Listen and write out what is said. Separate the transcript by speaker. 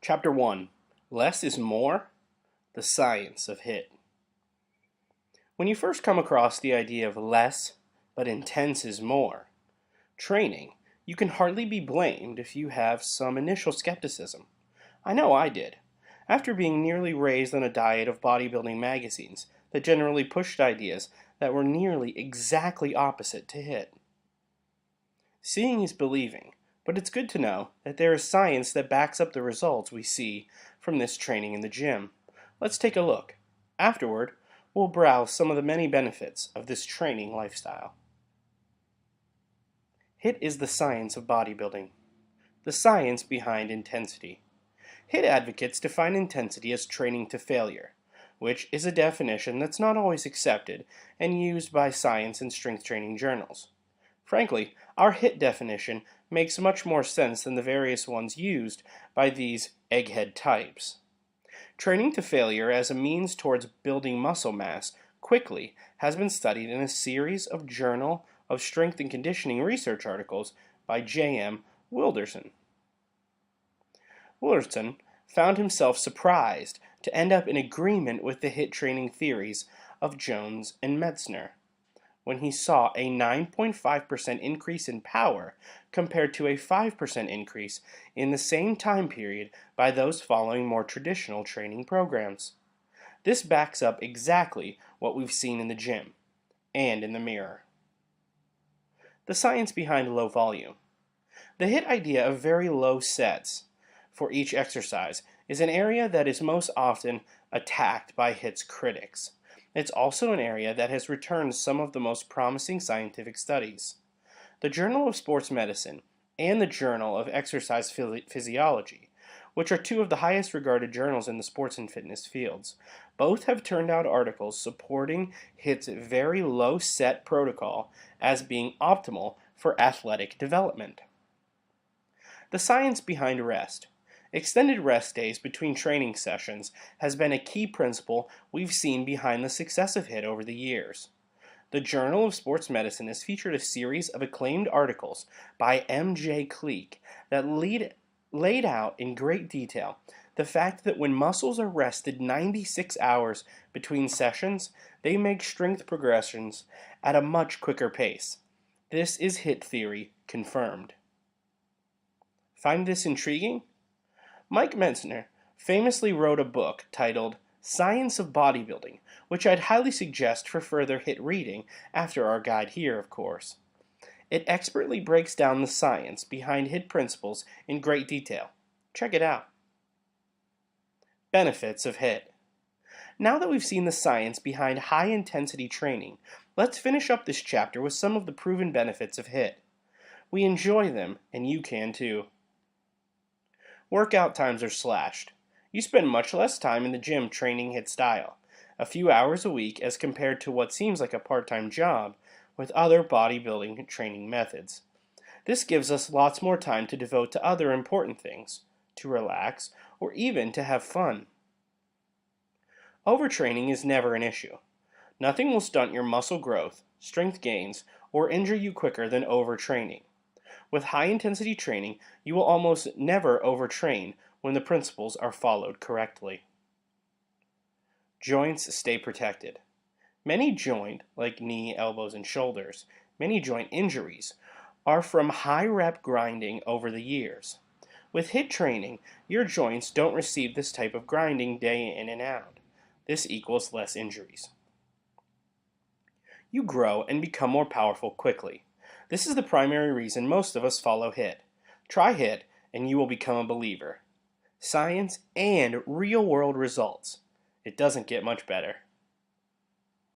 Speaker 1: Chapter 1 Less is More? The Science of HIT. When you first come across the idea of less but intense is more training, you can hardly be blamed if you have some initial skepticism. I know I did. After being nearly raised on a diet of bodybuilding magazines that generally pushed ideas that were nearly exactly opposite to HIT. Seeing is believing, but it's good to know that there is science that backs up the results we see from this training in the gym. Let's take a look. Afterward, we'll browse some of the many benefits of this training lifestyle. HIT is the science of bodybuilding, the science behind intensity. HIT advocates define intensity as training to failure, which is a definition that's not always accepted and used by science and strength training journals. Frankly, our HIT definition makes much more sense than the various ones used by these egghead types. Training to failure as a means towards building muscle mass quickly has been studied in a series of Journal of Strength and Conditioning research articles by J.M. Wilderson. Wilderson found himself surprised to end up in agreement with the HIT training theories of Jones and Metzner when he saw a 9.5% increase in power compared to a 5% increase in the same time period by those following more traditional training programs. This backs up exactly what we've seen in the gym and in the mirror. The science behind low volume. The HIT idea of very low sets for each exercise is an area that is most often attacked by HIT's critics. It's also an area that has returned some of the most promising scientific studies. The Journal of Sports Medicine and the Journal of Exercise Physiology, which are two of the highest regarded journals in the sports and fitness fields, both have turned out articles supporting HIT's very low set protocol as being optimal for athletic development. The science behind rest. Extended rest days between training sessions has been a key principle we've seen behind the success of HIT over the years. The Journal of Sports Medicine has featured a series of acclaimed articles by M.J. Cleek that laid out in great detail the fact that when muscles are rested 96 hours between sessions, they make strength progressions at a much quicker pace. This is HIT theory confirmed. Find this intriguing? Mike Metzner famously wrote a book titled Science of Bodybuilding, which I'd highly suggest for further HIT reading after our guide here, of course. It expertly breaks down the science behind HIT principles in great detail. Check it out. Benefits of HIT. Now that we've seen the science behind high-intensity training, let's finish up this chapter with some of the proven benefits of HIT. We enjoy them, and you can too. Workout times are slashed. You spend much less time in the gym training HIT style, a few hours a week as compared to what seems like a part-time job with other bodybuilding training methods. This gives us lots more time to devote to other important things, to relax, or even to have fun. Overtraining is never an issue. Nothing will stunt your muscle growth, strength gains, or injure you quicker than overtraining. With high-intensity training, you will almost never overtrain when the principles are followed correctly. Joints stay protected. Many joint, like knee, elbows, and shoulders, many joint injuries are from high-rep grinding over the years. With HIT training, your joints don't receive this type of grinding day in and out. This equals less injuries. You grow and become more powerful quickly. This is the primary reason most of us follow HIT. Try HIT and you will become a believer. Science and real-world results. It doesn't get much better.